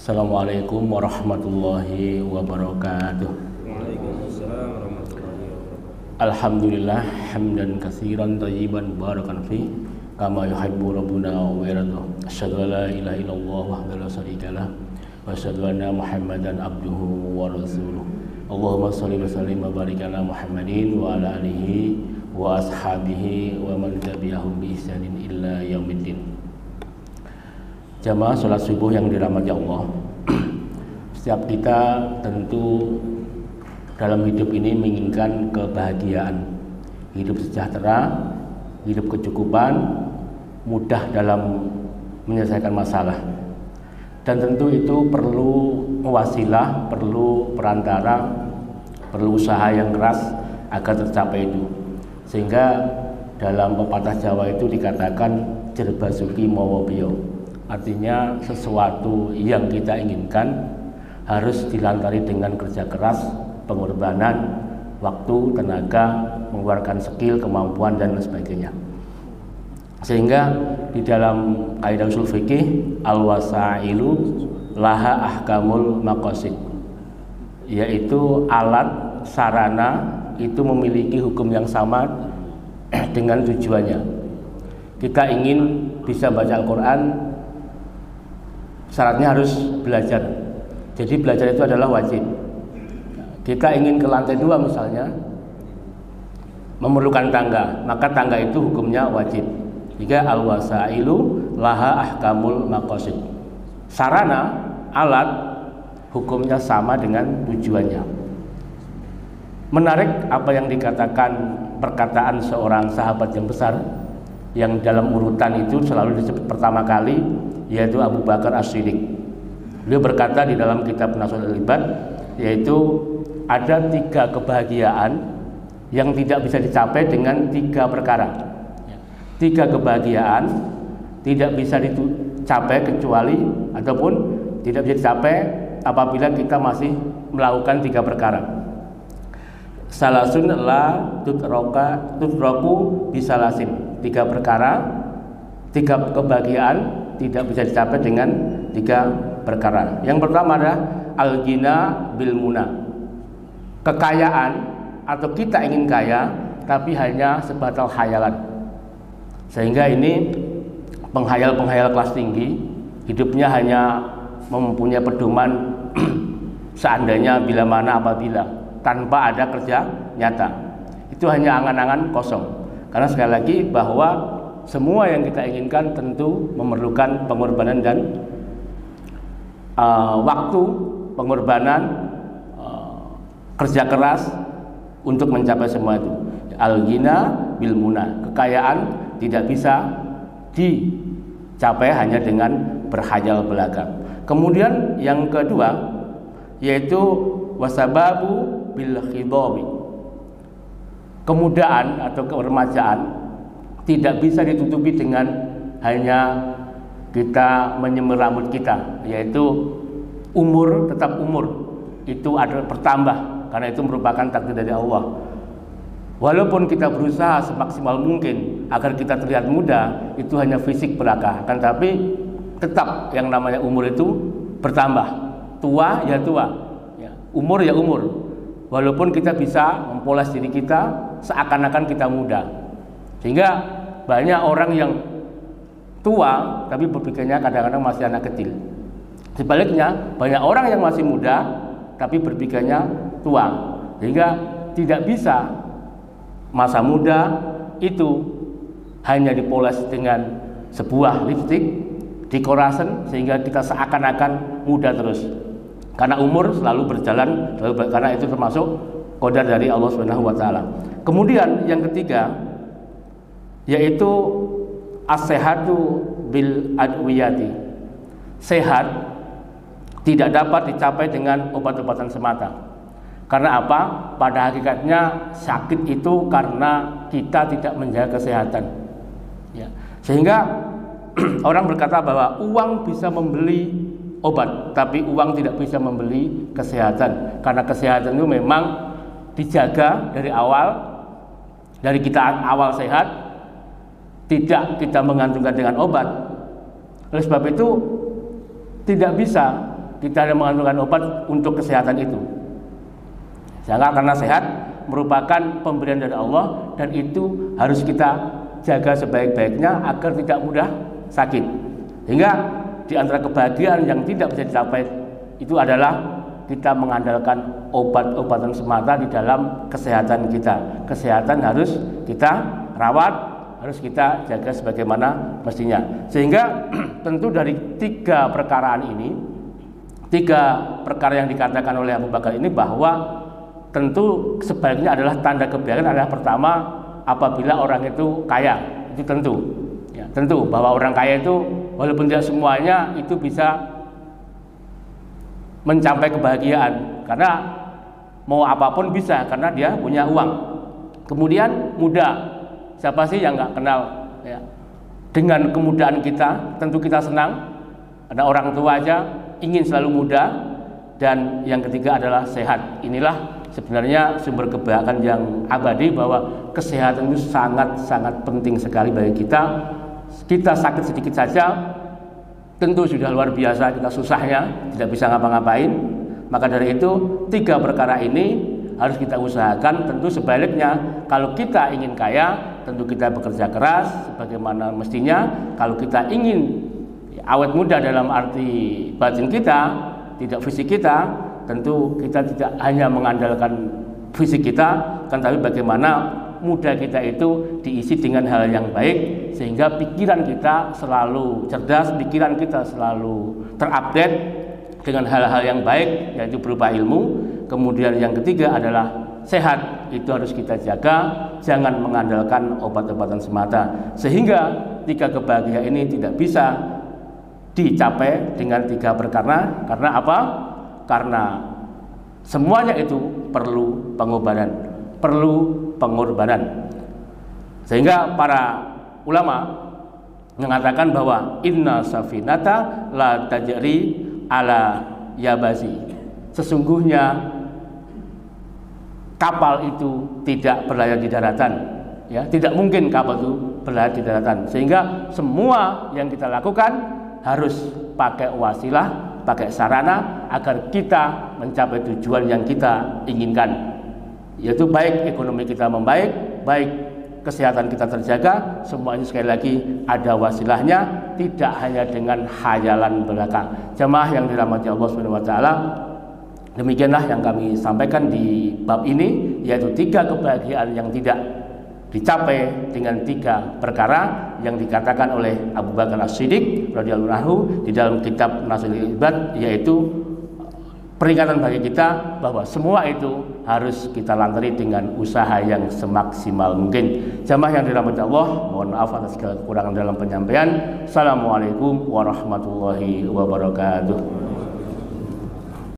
Assalamualaikum warahmatullahi wabarakatuh. Waalaikumsalam warahmatullahi wabarakatuh. Alhamdulillah hamdan katsiran thayyiban mubarakan fi kama yuhibbu rabbuna wa yarda. Asyhadu an la ilaha illallah wahdahu la syarikalah wa asyhadu anna Muhammadan abduhu wa rasuluh. Allahumma shalli wa sallim wa barik ala Muhammadin wa ala alihi wa ashabihi wa man tabi'ahum bi ihsanin illa yaumiddin. Jamaah sholat subuh yang dirahmati Allah. Setiap kita tentu dalam hidup ini menginginkan kebahagiaan, hidup sejahtera, hidup kecukupan, mudah dalam menyelesaikan masalah. Dan tentu itu perlu wasilah, perlu perantara, perlu usaha yang keras agar tercapai itu. Sehingga dalam pepatah Jawa itu dikatakan jerbasuki mawa biyo. Artinya sesuatu yang kita inginkan harus dilantari dengan kerja keras, pengorbanan, waktu, tenaga, mengeluarkan skill, kemampuan dan lain sebagainya. Sehingga di dalam kaidah usul fikih al-wasailu laha ahkamul maqasid, yaitu alat sarana itu memiliki hukum yang sama dengan tujuannya. Kita ingin bisa baca Al-Quran, syaratnya harus belajar. Jadi belajar itu adalah wajib. Kita ingin ke lantai 2 misalnya, memerlukan tangga, maka tangga itu hukumnya wajib. Jika al-wasailu laha ahkamul maqasid, sarana, alat, hukumnya sama dengan tujuannya. Menarik apa yang dikatakan perkataan seorang sahabat yang besar, yang dalam urutan itu selalu disebut pertama kali, yaitu Abu Bakar As-Siddiq. Beliau berkata di dalam kitab Nasrul Ibad, yaitu ada 3 kebahagiaan yang tidak bisa dicapai dengan 3 perkara. 3 kebahagiaan tidak bisa dicapai kecuali ataupun tidak bisa dicapai apabila kita masih melakukan 3 perkara. Salasun la tutraku bisalasin. 3 perkara, 3 kebahagiaan tidak bisa dicapai dengan 3 perkara. Yang pertama adalah al-ghina bil muna. Kekayaan atau kita ingin kaya tapi hanya sebatas khayalan. Sehingga ini penghayal-penghayal kelas tinggi, hidupnya hanya mempunyai pedoman seandainya, bila mana, apabila, tanpa ada kerja nyata. Itu hanya angan-angan kosong. Karena sekali lagi bahwa semua yang kita inginkan tentu memerlukan pengorbanan dan waktu, pengorbanan, kerja keras untuk mencapai semua itu. Al-ghina bil muna, kekayaan tidak bisa dicapai hanya dengan berhayal belaka. Kemudian yang kedua yaitu wasababu bil khidabi. Kemudahan atau keremajaan tidak bisa ditutupi dengan hanya kita menyemir rambut kita, yaitu umur, tetap umur itu adalah bertambah karena itu merupakan takdir dari Allah. Walaupun kita berusaha semaksimal mungkin agar kita terlihat muda, itu hanya fisik belaka, kan, tapi tetap yang namanya umur itu bertambah. Tua ya tua, ya, umur ya umur. Walaupun kita bisa mempoles diri kita seakan-akan kita muda. Sehingga banyak orang yang tua tapi berpikirnya kadang-kadang masih anak kecil. Sebaliknya banyak orang yang masih muda tapi berpikirnya tua. Sehingga tidak bisa masa muda itu hanya dipoles dengan sebuah lipstik, dekorasi, sehingga kita seakan-akan muda terus. Karena umur selalu berjalan, karena itu termasuk qadar dari Allah Subhanahu wa taala. Kemudian yang ketiga yaitu as-sehatu bil adwiyati. Sehat tidak dapat dicapai dengan obat-obatan semata. Karena apa? Pada hakikatnya sakit itu karena kita tidak menjaga kesehatan. Ya. Sehingga orang berkata bahwa uang bisa membeli obat, tapi uang tidak bisa membeli kesehatan. Karena kesehatan itu memang dijaga dari awal, dari kita awal sehat, tidak kita menggantungkan dengan obat. Oleh sebab itu tidak bisa kita hanya mengandalkan obat untuk kesehatan itu. Karena sehat merupakan pemberian dari Allah dan itu harus kita jaga sebaik-baiknya agar tidak mudah sakit. Sehingga di antara kebahagiaan yang tidak bisa dicapai itu adalah kita mengandalkan obat-obatan semata di dalam kesehatan kita. Kesehatan harus kita rawat, harus kita jaga sebagaimana mestinya. Sehingga tentu dari tiga perkara yang dikatakan oleh Abu Bakar ini, bahwa tentu sebaliknya adalah tanda kebahagiaan adalah pertama apabila orang itu kaya. Itu tentu ya, tentu bahwa orang kaya itu walaupun tidak semuanya itu bisa mencapai kebahagiaan, karena mau apapun bisa karena dia punya uang. Kemudian muda, siapa sih yang nggak kenal ya? Dengan kemudahan kita tentu kita senang. Ada orang tua aja ingin selalu muda. Dan yang ketiga adalah sehat. Inilah sebenarnya sumber kebahagiaan yang abadi, bahwa kesehatan itu sangat-sangat penting sekali bagi kita. Kita sakit sedikit saja tentu sudah luar biasa kita susahnya, tidak bisa ngapa-ngapain. Maka dari itu tiga perkara ini harus kita usahakan. Tentu sebaliknya, kalau kita ingin kaya tentu kita bekerja keras sebagaimana mestinya. Kalau kita ingin awet muda dalam arti batin kita, tidak fisik kita, tentu kita tidak hanya mengandalkan fisik kita, kan, tapi bagaimana muda kita itu diisi dengan hal yang baik sehingga pikiran kita selalu cerdas, pikiran kita selalu terupdate dengan hal-hal yang baik, yaitu berupa ilmu. Kemudian yang ketiga adalah sehat, itu harus kita jaga, jangan mengandalkan obat-obatan semata. Sehingga tiga kebahagiaan ini tidak bisa dicapai dengan tiga perkara. Karena apa? Karena semuanya itu perlu pengorbanan, Sehingga para ulama mengatakan bahwa inna safinata la tajri ala yabasi. Sesungguhnya kapal itu tidak berlayar di daratan, ya, tidak mungkin kapal itu berlayar di daratan. Sehingga semua yang kita lakukan harus pakai wasilah, pakai sarana agar kita mencapai tujuan yang kita inginkan, yaitu baik ekonomi kita membaik, baik kesehatan kita terjaga. Semuanya sekali lagi ada wasilahnya, tidak hanya dengan khayalan belaka. Jamaah yang dirahmati Allah Subhanahu wa taala, demikianlah yang kami sampaikan di bab ini, yaitu tiga kebahagiaan yang tidak dicapai dengan tiga perkara yang dikatakan oleh Abu Bakar As-Siddiq radhiyallahu anhu di dalam kitab Nasrul Ibad, yaitu peringatan bagi kita bahwa semua itu harus kita lantari dengan usaha yang semaksimal mungkin. Jamaah yang dirahmati Allah, mohon maaf atas segala kekurangan dalam penyampaian. Assalamualaikum warahmatullahi wabarakatuh.